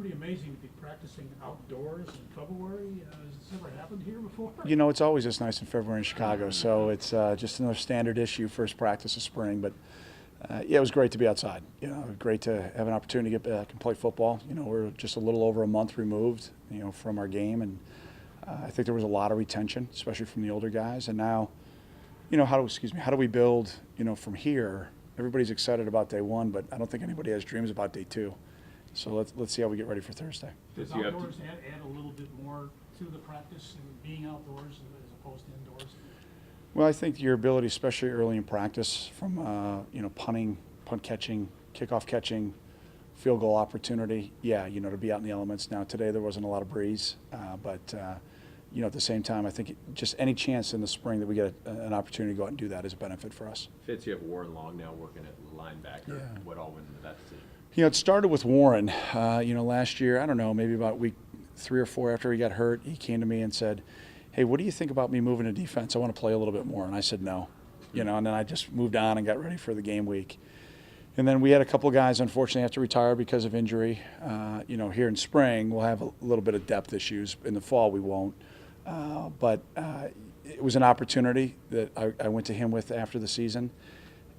pretty amazing to be practicing outdoors in February. Has this ever happened here before? You know, it's always this nice in February in Chicago, so it's just another standard issue, first practice of spring. But yeah, it was great to be outside. You know, great to have an opportunity to get back and play football. You know, we're just a little over a month removed, you know, from our game, and I think there was a lot of retention, especially from the older guys. And now, you know, how do we build, you know, from here? Everybody's excited about day one, but I don't think anybody has dreams about day two. So let's see how we get ready for Thursday. Does outdoors add a little bit more to the practice and being outdoors as opposed to indoors? Well, I think your ability, especially early in practice, from you know, punting, punt catching, kickoff catching, field goal opportunity. Yeah, you know, to be out in the elements. Now today there wasn't a lot of breeze, but you know, at the same time, I think just any chance in the spring that we get an opportunity to go out and do that is a benefit for us. Fitz, you have Warren Long now working at linebacker. Yeah. What all went into that decision? You know, it started with Warren. You know, last year, I don't know, maybe about week 3 or 4 after he got hurt, he came to me and said, "Hey, what do you think about me moving to defense? I want to play a little bit more." And I said no. You know, and then I just moved on and got ready for the game week. And then we had a couple of guys, unfortunately, have to retire because of injury. You know, here in spring, we'll have a little bit of depth issues. In the fall, we won't. But it was an opportunity that I went to him with after the season.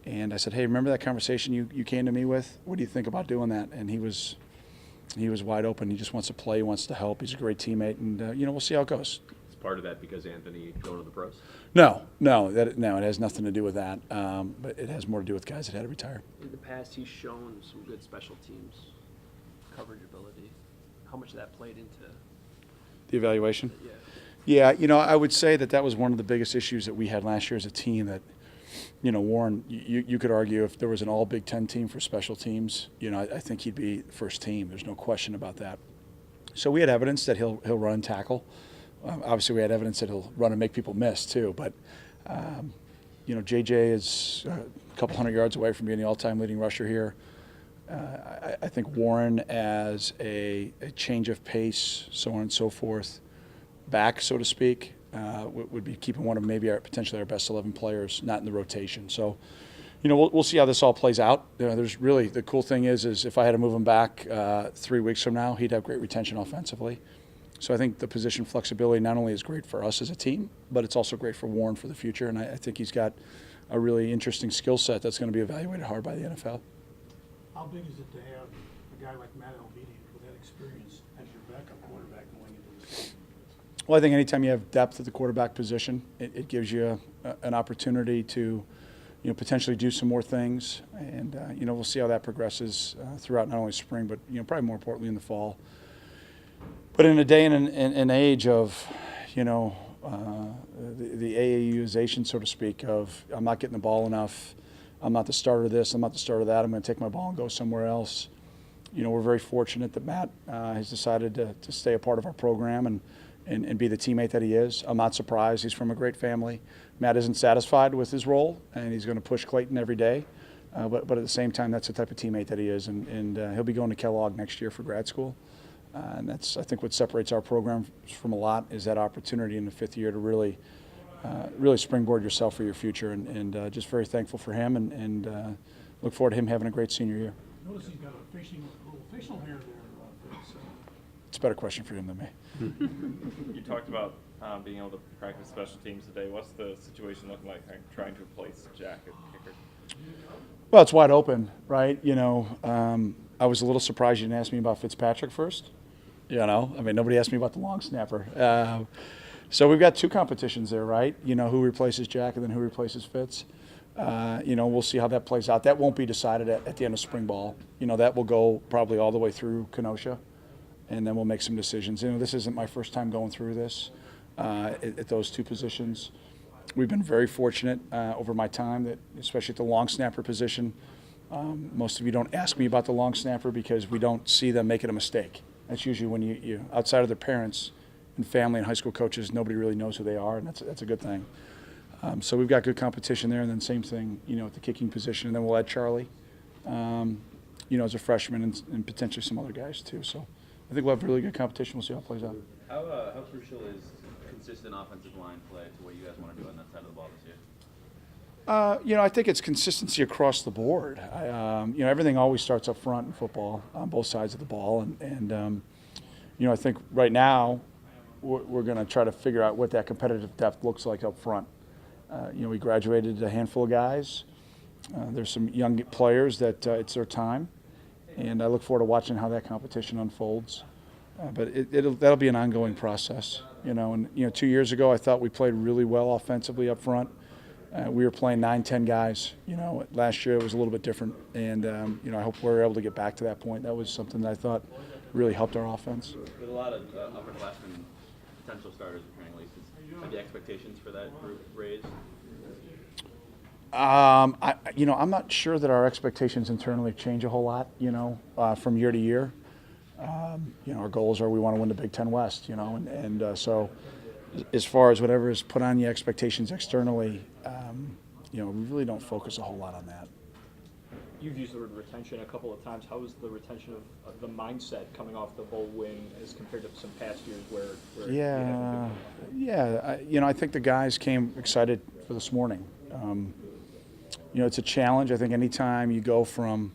And I said, "Hey, remember that conversation you came to me with? What do you think about doing that?" And he was wide open. He just wants to play. He wants to help. He's a great teammate. And, you know, we'll see how it goes. Is part of that because Anthony going to the pros? No, it has nothing to do with that. But it has more to do with guys that had to retire. In the past, he's shown some good special teams coverage ability. How much of that played into The evaluation? yeah? Yeah, you know, I would say that was one of the biggest issues that we had last year as a team. That, you know, Warren, you could argue if there was an all Big Ten team for special teams, you know, I think he'd be first team. There's no question about that. So we had evidence that he'll run and tackle. Obviously, we had evidence that he'll run and make people miss too. But, you know, JJ is a couple hundred yards away from being the all-time leading rusher here. I think Warren as a change of pace, so on and so forth, back, so to speak, would be keeping one of maybe potentially our best 11 players not in the rotation. So, you know, we'll see how this all plays out. You know, there's really, the cool thing is if I had to move him back 3 weeks from now, he'd have great retention offensively. So I think the position flexibility not only is great for us as a team, but it's also great for Warren for the future. And I think he's got a really interesting skill set that's going to be evaluated hard by the NFL. How big is it to have a guy like Matt Alvini with that experience as your backup quarterback going into the season? Well, I think anytime you have depth at the quarterback position, it gives you an opportunity to, you know, potentially do some more things. And, you know, we'll see how that progresses throughout not only spring, but, you know, probably more importantly in the fall. But in a day and an age of, you know, the AAUization, so to speak, of I'm not getting the ball enough, I'm not the starter of this, I'm not the starter of that, I'm going to take my ball and go somewhere else. You know, we're very fortunate that Matt has decided to stay a part of our program and be the teammate that he is. I'm not surprised. He's from a great family. Matt isn't satisfied with his role, and he's going to push Clayton every day. But at the same time, that's the type of teammate that he is. And he'll be going to Kellogg next year for grad school. And that's, I think, what separates our program from a lot is that opportunity in the 5th year to really springboard yourself for your future. And just very thankful for him and look forward to him having a great senior year. Notice he's got a little facial hair there. It's a better question for him than me. You talked about being able to practice special teams today. What's the situation looking like trying to replace Jack at kicker? Well, it's wide open, right? You know, I was a little surprised you didn't ask me about Fitzpatrick first. You know, I mean, nobody asked me about the long snapper. So we've got 2 competitions there, right? You know, who replaces Jack and then who replaces Fitz. You know, we'll see how that plays out. That won't be decided at the end of spring ball. You know, that will go probably all the way through Kenosha, and then we'll make some decisions. You know, this isn't my first time going through this at those 2 positions. We've been very fortunate over my time that, especially at the long snapper position, most of you don't ask me about the long snapper because we don't see them making a mistake. That's usually when you outside of their parents and family and high school coaches, nobody really knows who they are, and that's a good thing. So we've got good competition there, and then same thing, you know, at the kicking position, and then we'll add Charlie, you know, as a freshman and potentially some other guys too. So I think we'll have really good competition. We'll see how it plays out. How crucial is consistent offensive line play to what you guys want to do on that side of the ball this year? I think it's consistency across the board. Everything always starts up front in football on both sides of the ball, and I think right now we're going to try to figure out what that competitive depth looks like up front. We graduated a handful of guys. There's some young players that it's their time, and I look forward to watching how that competition unfolds. But that'll be an ongoing process. And 2 years ago I thought we played really well offensively up front. We were playing 9-10 guys. Last year it was a little bit different, and I hope we're able to get back to that point. That was something that I thought really helped our offense. With a lot of upperclassmen, potential starters returning late, have the expectations for that group raised? I'm not sure that our expectations internally change a whole lot. From year to year. Our goals are we want to win the Big Ten West. So as far as whatever is put on the expectations externally, we really don't focus a whole lot on that. You've used the word retention a couple of times. How is the retention of the mindset coming off the bowl win as compared to some past years where you haven't been? I think the guys came excited for this morning. It's a challenge. I think anytime you go from,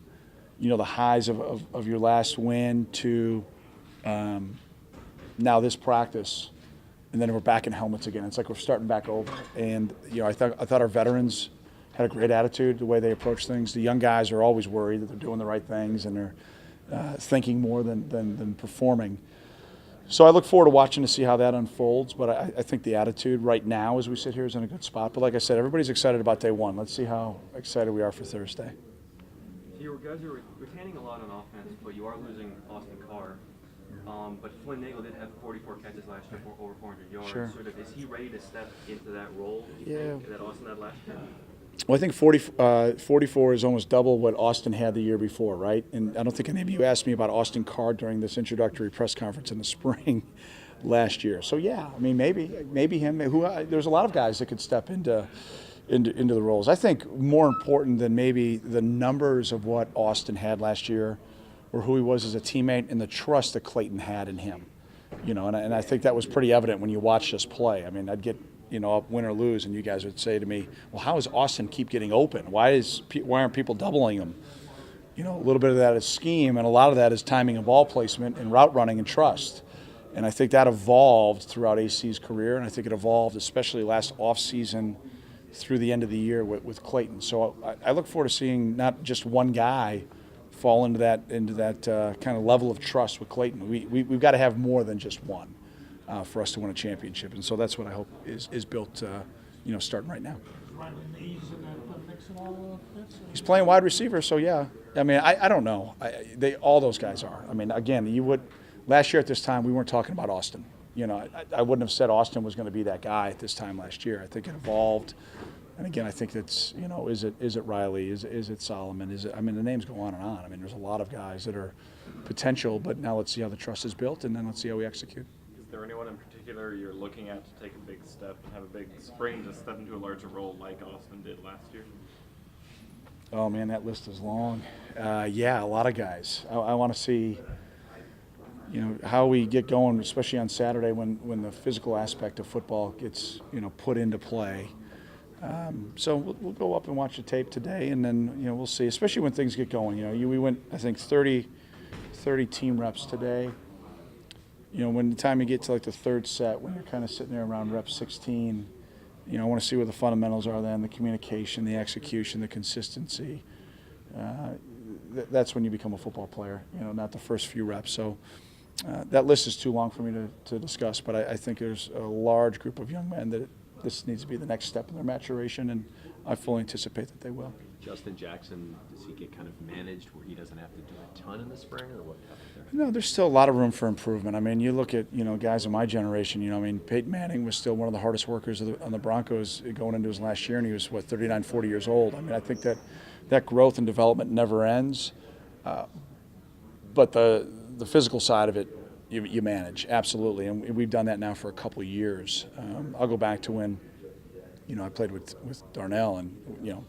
the highs of your last win to now this practice, and then we're back in helmets again. It's like we're starting back over. And I thought our veterans had a great attitude, the way they approach things. The young guys are always worried that they're doing the right things and they're thinking more than performing. So I look forward to watching to see how that unfolds. But I think the attitude right now, as we sit here, is in a good spot. But like I said, everybody's excited about day one. Let's see how excited we are for Thursday. You guys are retaining a lot on offense, but you are losing Austin Carr. But Flynn Nagel did have 44 catches last year for over 400 yards. Sure. Is he ready to step into that role that Austin had last year? Well, I think 44 is almost double what Austin had the year before, right? And I don't think any of you asked me about Austin Carr during this introductory press conference in the spring last year. So yeah, I mean maybe him. There's a lot of guys that could step into the roles. I think more important than maybe the numbers of what Austin had last year, or who he was as a teammate, and the trust that Clayton had in him. And I think that was pretty evident when you watched us play. I mean, I'd get up win or lose, and you guys would say to me, well, how does Austin keep getting open? Why aren't people doubling him? A little bit of that is scheme, and a lot of that is timing and ball placement and route running and trust. And I think that evolved throughout AC's career, and I think it evolved especially last offseason through the end of the year with Clayton. So I look forward to seeing not just one guy fall into that kind of level of trust with Clayton. We've got to have more than just one. For us to win a championship, and so that's what I hope is built, starting right now. Riley Mays in that mix and all of that? He's playing wide receiver, so yeah. I mean, I don't know. All those guys are. I mean, again, last year at this time we weren't talking about Austin. I wouldn't have said Austin was going to be that guy at this time last year. I think it evolved, and again, I think that's is it Riley? Is it Solomon? The names go on and on. I mean, there's a lot of guys that are potential, but now let's see how the trust is built, and then let's see how we execute. Is there anyone in particular you're looking at to take a big step and have a big spring to step into a larger role like Austin did last year? Oh man, that list is long. Yeah, a lot of guys. I want to see, how we get going, especially on Saturday when the physical aspect of football gets, put into play. So we'll go up and watch the tape today, and then we'll see. Especially when things get going. We went, I think, 30 team reps today. When the time you get to like the third set, when you're kind of sitting there around rep 16, I want to see what the fundamentals are then, the communication, the execution, the consistency. That's when you become a football player, not the first few reps. So that list is too long for me to discuss, but I think there's a large group of young men that this needs to be the next step in their maturation, and I fully anticipate that they will. Justin Jackson, does he get kind of managed where he doesn't have to do a ton in the spring, or what happens there? No, there's still a lot of room for improvement. I mean, you look at, guys of my generation, Peyton Manning was still one of the hardest workers on the Broncos going into his last year, and he was, 39, 40 years old. I mean, I think that growth and development never ends. But the physical side of it, you manage, absolutely. And we've done that now for a couple of years. I'll go back to when, I played with Darnell, and,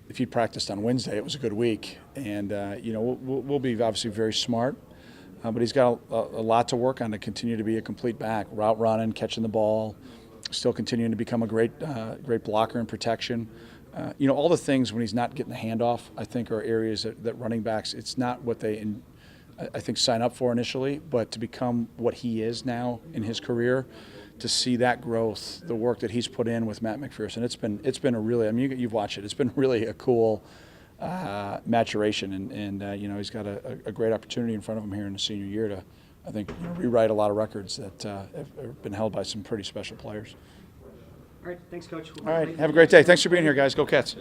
if he practiced on Wednesday, it was a good week. And, we'll be obviously very smart. But he's got a lot to work on to continue to be a complete back, route running, catching the ball, still continuing to become a great blocker and protection. All the things when he's not getting the handoff, I think are areas that running backs, it's not what they, I think, sign up for initially, but to become what he is now in his career, to see that growth, the work that he's put in with Matt McPherson, it's been a really, you've watched it, it's been really a cool maturation, and he's got a great opportunity in front of him here in the senior year to, I think, rewrite a lot of records that have been held by some pretty special players. All right, thanks, Coach. All right, have a great day. Thanks for being here, guys. Go Cats.